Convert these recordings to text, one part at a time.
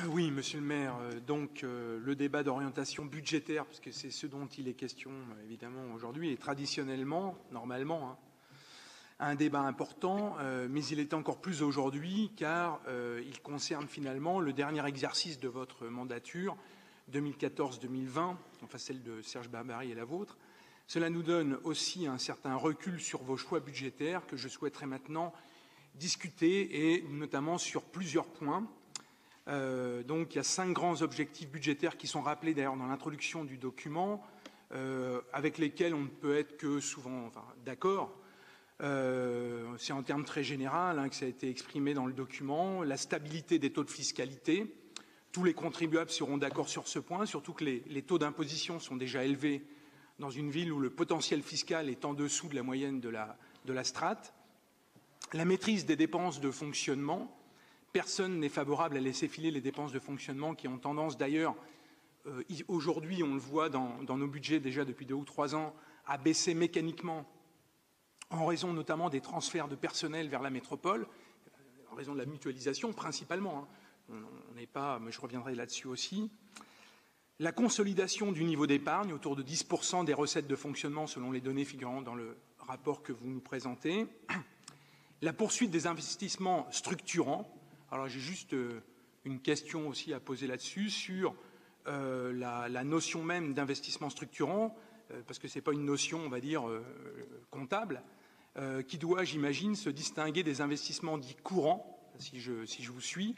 Oui, monsieur le maire, donc le débat d'orientation budgétaire, parce que c'est ce dont il est question évidemment aujourd'hui, est traditionnellement, normalement, un débat important, mais il est encore plus aujourd'hui car il concerne finalement le dernier exercice de votre mandature, 2014-2020, enfin celle de Serge Babary et la vôtre. Cela nous donne aussi un certain recul sur vos choix budgétaires que je souhaiterais maintenant discuter, et notamment sur plusieurs points. Donc il y a 5 grands objectifs budgétaires qui sont rappelés d'ailleurs dans l'introduction du document, avec lesquels on ne peut être que souvent d'accord. C'est en termes très généraux que ça a été exprimé dans le document. La stabilité des taux de fiscalité. Tous les contribuables seront d'accord sur ce point, surtout que les taux d'imposition sont déjà élevés dans une ville où le potentiel fiscal est en dessous de la moyenne de la strate. La maîtrise des dépenses de fonctionnement. Personne n'est favorable à laisser filer les dépenses de fonctionnement qui ont tendance d'ailleurs, aujourd'hui on le voit dans nos budgets déjà depuis 2 ou 3 ans, à baisser mécaniquement en raison notamment des transferts de personnel vers la métropole, en raison de la mutualisation principalement. On n'est pas, mais je reviendrai là-dessus aussi. La consolidation du niveau d'épargne, autour de 10% des recettes de fonctionnement selon les données figurant dans le rapport que vous nous présentez. La poursuite des investissements structurants. Alors j'ai juste une question aussi à poser là-dessus, sur la notion même d'investissement structurant, parce que ce n'est pas une notion, on va dire, comptable, qui doit, j'imagine, se distinguer des investissements dits courants, si je vous suis,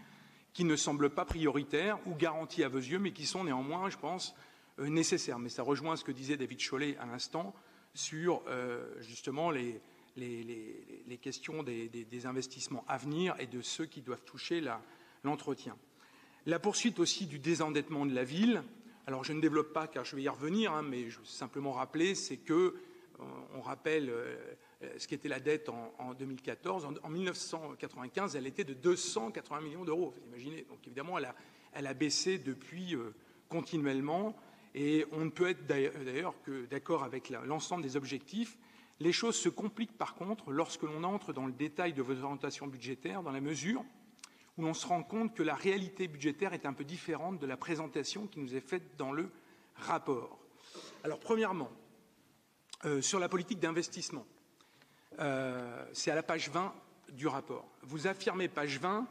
qui ne semblent pas prioritaires ou garantis à vos yeux, mais qui sont néanmoins, je pense, nécessaires. Mais ça rejoint ce que disait David Chollet à l'instant sur justement les questions des investissements à venir et de ceux qui doivent toucher l'entretien. La poursuite aussi du désendettement de la ville. Alors je ne développe pas car je vais y revenir, mais je veux simplement rappeler, c'est que on rappelle ce qu'était la dette en 2014. En 1995, elle était de 280 millions d'euros. Vous imaginez. Donc évidemment, elle a baissé depuis continuellement. Et on ne peut être d'ailleurs que d'accord avec l'ensemble des objectifs. Les choses se compliquent par contre lorsque l'on entre dans le détail de vos orientations budgétaires, dans la mesure où l'on se rend compte que la réalité budgétaire est un peu différente de la présentation qui nous est faite dans le rapport. Alors premièrement, sur la politique d'investissement, c'est à la page 20 du rapport. Vous affirmez, page 20,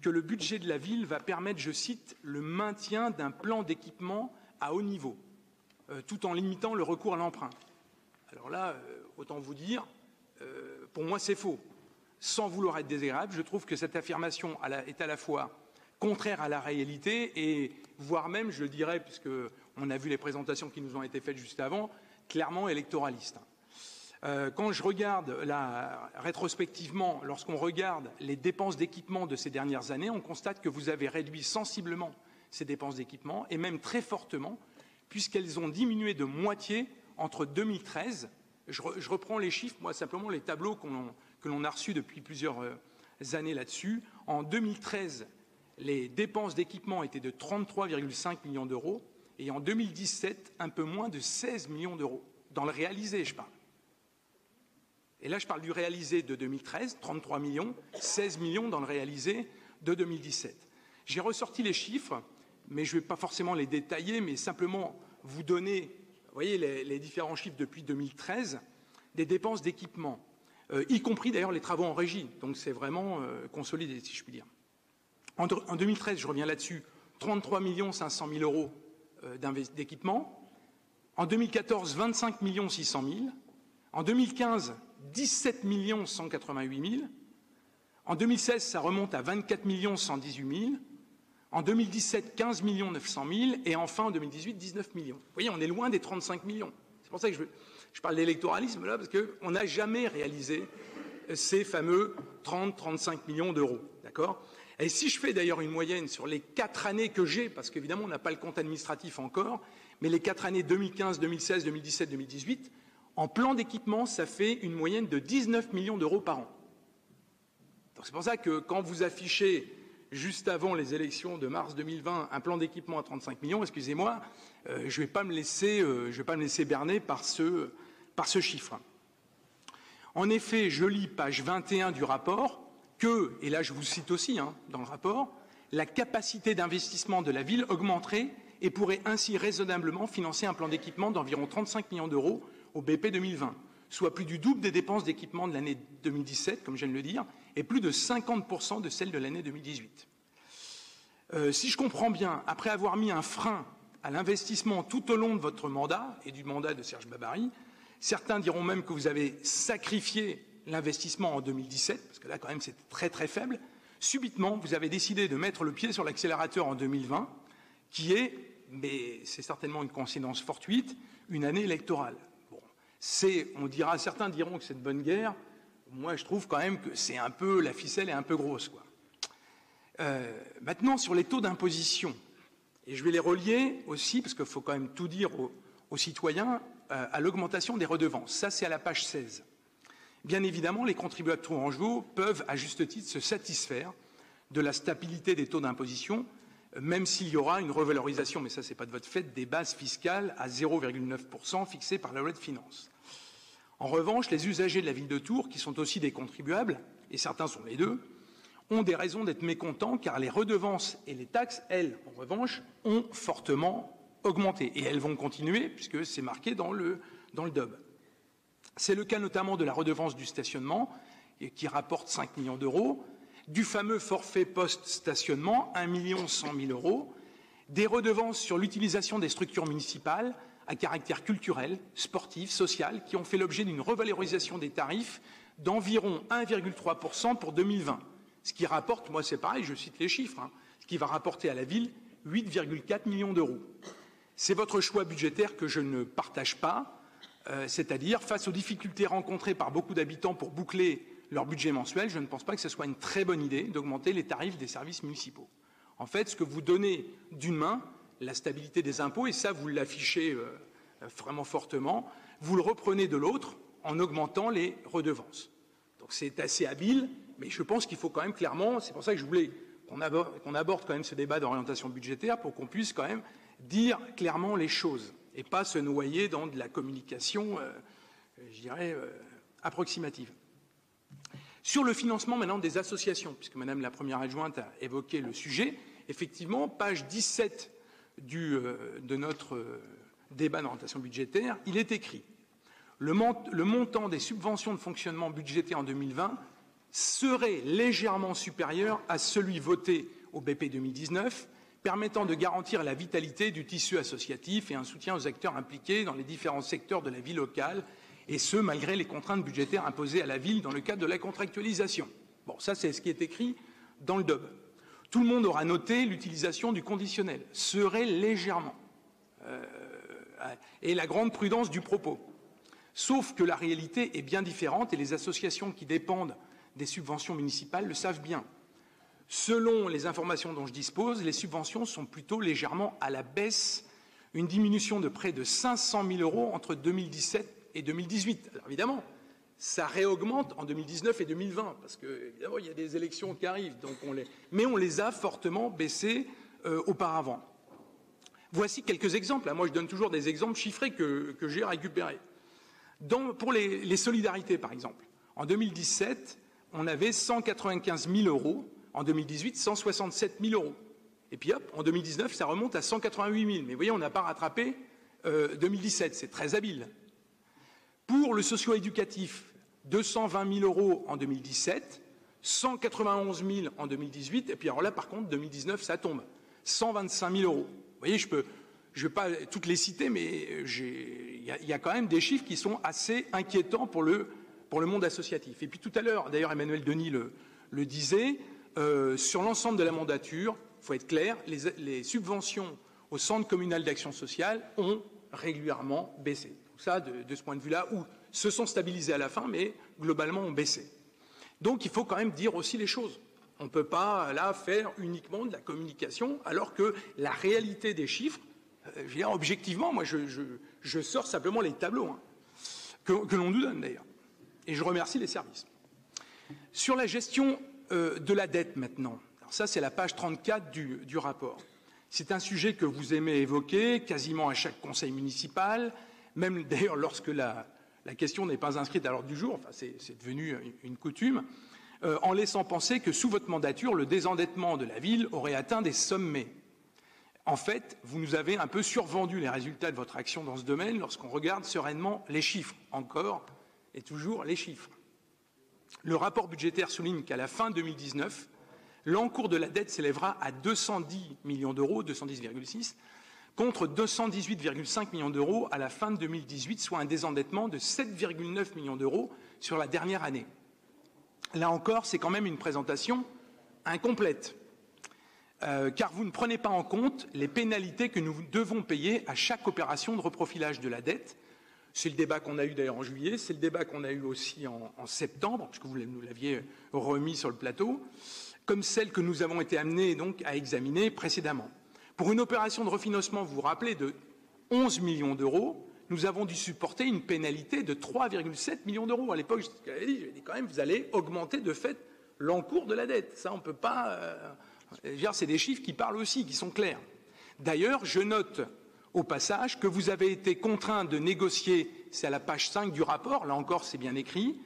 que le budget de la ville va permettre, je cite, le maintien d'un plan d'équipement à haut niveau, tout en limitant le recours à l'emprunt. Alors là, autant vous dire, pour moi c'est faux. Sans vouloir être désagréable, je trouve que cette affirmation est à la fois contraire à la réalité et, voire même, je le dirais, puisqu'on a vu les présentations qui nous ont été faites juste avant, clairement électoraliste. Quand je regarde rétrospectivement, lorsqu'on regarde les dépenses d'équipement de ces dernières années, on constate que vous avez réduit sensiblement ces dépenses d'équipement, et même très fortement, puisqu'elles ont diminué de moitié entre 2013, je reprends les chiffres, moi simplement les tableaux que l'on a reçus depuis plusieurs années là-dessus. En 2013, les dépenses d'équipement étaient de 33,5 millions d'euros, et en 2017, un peu moins de 16 millions d'euros. Dans le réalisé, je parle. Et là, je parle du réalisé de 2013, 33 millions, 16 millions dans le réalisé de 2017. J'ai ressorti les chiffres, mais je ne vais pas forcément les détailler, mais simplement vous donner, vous voyez, les différents chiffres depuis 2013, des dépenses d'équipement, y compris d'ailleurs les travaux en régie. Donc c'est vraiment consolidé, si je puis dire. En 2013, je reviens là-dessus, 33 500 000 euros d'équipement. En 2014, 25 600 000. En 2015, 17 188 000. En 2016, ça remonte à 24 118 000. En 2017, 15 900 000. Et enfin, en 2018, 19 millions. Vous voyez, on est loin des 35 millions. C'est pour ça que je parle d'électoralisme là, parce qu'on n'a jamais réalisé ces fameux 30-35 millions d'euros. D'accord ? Et si je fais d'ailleurs une moyenne sur les 4 années que j'ai, parce qu'évidemment, on n'a pas le compte administratif encore, mais les 4 années 2015, 2016, 2017, 2018, en plan d'équipement, ça fait une moyenne de 19 millions d'euros par an. Donc c'est pour ça que quand vous affichez, juste avant les élections de mars 2020, un plan d'équipement à 35 millions, excusez-moi, je ne vais pas me laisser berner par ce chiffre. En effet, je lis page 21 du rapport, et là je vous cite aussi dans le rapport, la capacité d'investissement de la ville augmenterait et pourrait ainsi raisonnablement financer un plan d'équipement d'environ 35 millions d'euros au BP 2020, soit plus du double des dépenses d'équipement de l'année 2017, comme je viens de le dire, et plus de 50% de celles de l'année 2018. Si je comprends bien, après avoir mis un frein à l'investissement tout au long de votre mandat et du mandat de Serge Babary, certains diront même que vous avez sacrifié l'investissement en 2017, parce que là, quand même, c'était très très faible. Subitement, vous avez décidé de mettre le pied sur l'accélérateur en 2020, qui est, mais c'est certainement une coïncidence fortuite, une année électorale. Bon, certains diront que c'est de bonne guerre. Moi, je trouve quand même que c'est un peu, la ficelle est un peu grosse, quoi. Maintenant, sur les taux d'imposition, et je vais les relier aussi, parce qu'il faut quand même tout dire aux citoyens, à l'augmentation des redevances. Ça, c'est à la page 16. Bien évidemment, les contribuables tourangeaux peuvent, à juste titre, se satisfaire de la stabilité des taux d'imposition, même s'il y aura une revalorisation, mais ça, c'est pas de votre fait, des bases fiscales à 0,9% fixées par la loi de finances. En revanche, les usagers de la ville de Tours, qui sont aussi des contribuables, et certains sont les deux, ont des raisons d'être mécontents, car les redevances et les taxes, elles, en revanche, ont fortement augmenté. Et elles vont continuer, puisque c'est marqué dans le DOB. C'est le cas notamment de la redevance du stationnement, qui rapporte 5 millions d'euros, du fameux forfait post-stationnement, 1 100 000 euros, des redevances sur l'utilisation des structures municipales à caractère culturel, sportif, social, qui ont fait l'objet d'une revalorisation des tarifs d'environ 1,3% pour 2020. Ce qui rapporte, moi c'est pareil, je cite les chiffres, ce qui va rapporter à la ville 8,4 millions d'euros. C'est votre choix budgétaire que je ne partage pas, c'est-à-dire face aux difficultés rencontrées par beaucoup d'habitants pour boucler leur budget mensuel, je ne pense pas que ce soit une très bonne idée d'augmenter les tarifs des services municipaux. En fait, ce que vous donnez d'une main, la stabilité des impôts, et ça vous l'affichez vraiment fortement, vous le reprenez de l'autre en augmentant les redevances. Donc c'est assez habile, mais je pense qu'il faut quand même clairement, c'est pour ça que je voulais qu'on aborde quand même ce débat d'orientation budgétaire pour qu'on puisse quand même dire clairement les choses et pas se noyer dans de la communication, je dirais, approximative. Sur le financement maintenant des associations, puisque Madame la Première adjointe a évoqué le sujet, effectivement, page 17 de notre débat d'orientation budgétaire, il est écrit « Le montant des subventions de fonctionnement budgétées en 2020 serait légèrement supérieur à celui voté au BP 2019, permettant de garantir la vitalité du tissu associatif et un soutien aux acteurs impliqués dans les différents secteurs de la vie locale, et ce, malgré les contraintes budgétaires imposées à la ville dans le cadre de la contractualisation. » Bon, ça, c'est ce qui est écrit dans le DOB. Tout le monde aura noté l'utilisation du conditionnel. Serait légèrement. Et la grande prudence du propos. Sauf que la réalité est bien différente et les associations qui dépendent des subventions municipales le savent bien. Selon les informations dont je dispose, les subventions sont plutôt légèrement à la baisse, une diminution de près de 500 000 euros entre 2017 et 2018. Alors évidemment, ça réaugmente en 2019 et 2020, parce qu'évidemment, il y a des élections qui arrivent, mais on les a fortement baissées auparavant. Voici quelques exemples. Moi, je donne toujours des exemples chiffrés que j'ai récupérés. Pour les solidarités, par exemple, en 2017, on avait 195 000 euros. En 2018, 167 000 euros. Et puis hop, en 2019, ça remonte à 188 000. Mais vous voyez, on n'a pas rattrapé 2017. C'est très habile. Pour le socio-éducatif, 220 000 euros en 2017, 191 000 en 2018. Et puis alors là, par contre, 2019, ça tombe. 125 000 euros. Vous voyez, je ne vais pas toutes les citer, mais il y a quand même des chiffres qui sont assez inquiétants pour le monde associatif. Et puis tout à l'heure, d'ailleurs, Emmanuel Denis le disait, sur l'ensemble de la mandature, il faut être clair, les subventions au Centre communal d'action sociale ont régulièrement baissé. Donc ça, de ce point de vue-là, ou se sont stabilisées à la fin, mais globalement ont baissé. Donc il faut quand même dire aussi les choses. On ne peut pas là faire uniquement de la communication, alors que la réalité des chiffres, je veux dire, objectivement, moi je sors simplement les tableaux que l'on nous donne d'ailleurs. Et je remercie les services. Sur la gestion de la dette maintenant. Alors ça, c'est la page 34 du rapport. C'est un sujet que vous aimez évoquer quasiment à chaque conseil municipal, même d'ailleurs lorsque la question n'est pas inscrite à l'ordre du jour, enfin, c'est devenu une coutume. en laissant penser que sous votre mandature, le désendettement de la ville aurait atteint des sommets. En fait, vous nous avez un peu survendu les résultats de votre action dans ce domaine lorsqu'on regarde sereinement les chiffres, encore et toujours les chiffres. Le rapport budgétaire souligne qu'à la fin 2019, l'encours de la dette s'élèvera à 210 millions d'euros, 210,6, contre 218,5 millions d'euros à la fin de 2018, soit un désendettement de 7,9 millions d'euros sur la dernière année. Là encore, c'est quand même une présentation incomplète, car vous ne prenez pas en compte les pénalités que nous devons payer à chaque opération de reprofilage de la dette. C'est le débat qu'on a eu d'ailleurs en juillet, c'est le débat qu'on a eu aussi en septembre, puisque vous nous l'aviez remis sur le plateau, comme celle que nous avons été amenés donc à examiner précédemment. Pour une opération de refinancement, vous vous rappelez, de 11 millions d'euros, nous avons dû supporter une pénalité de 3,7 millions d'euros. À l'époque, j'avais dit quand même, vous allez augmenter de fait l'encours de la dette. Ça, on ne peut pas... c'est des chiffres qui parlent aussi, qui sont clairs. D'ailleurs, je note au passage que vous avez été contraint de négocier, c'est à la page 5 du rapport, là encore c'est bien écrit,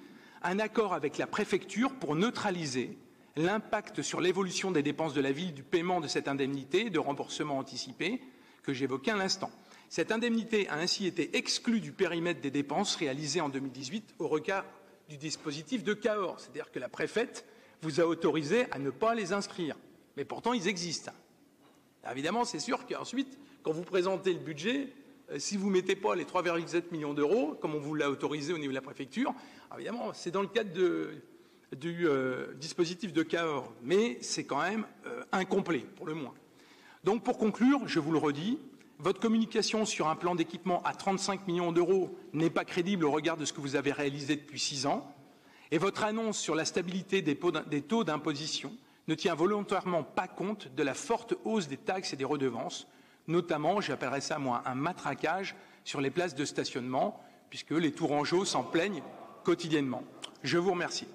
un accord avec la préfecture pour neutraliser l'impact sur l'évolution des dépenses de la ville du paiement de cette indemnité de remboursement anticipé que j'évoquais à l'instant. Cette indemnité a ainsi été exclue du périmètre des dépenses réalisées en 2018 au regard du dispositif de Cahors. C'est-à-dire que la préfète vous a autorisé à ne pas les inscrire. Mais pourtant, ils existent. Alors évidemment, c'est sûr qu'ensuite, quand vous présentez le budget, si vous ne mettez pas les 3,7 millions d'euros, comme on vous l'a autorisé au niveau de la préfecture, évidemment, c'est dans le cadre du dispositif de Cahors. Mais c'est quand même incomplet, pour le moins. Donc, pour conclure, je vous le redis, votre communication sur un plan d'équipement à 35 millions d'euros n'est pas crédible au regard de ce que vous avez réalisé depuis 6 ans. Et votre annonce sur la stabilité des taux d'imposition ne tient volontairement pas compte de la forte hausse des taxes et des redevances, notamment, j'appellerais ça moi, un matraquage sur les places de stationnement, puisque les Tourangeaux s'en plaignent quotidiennement. Je vous remercie.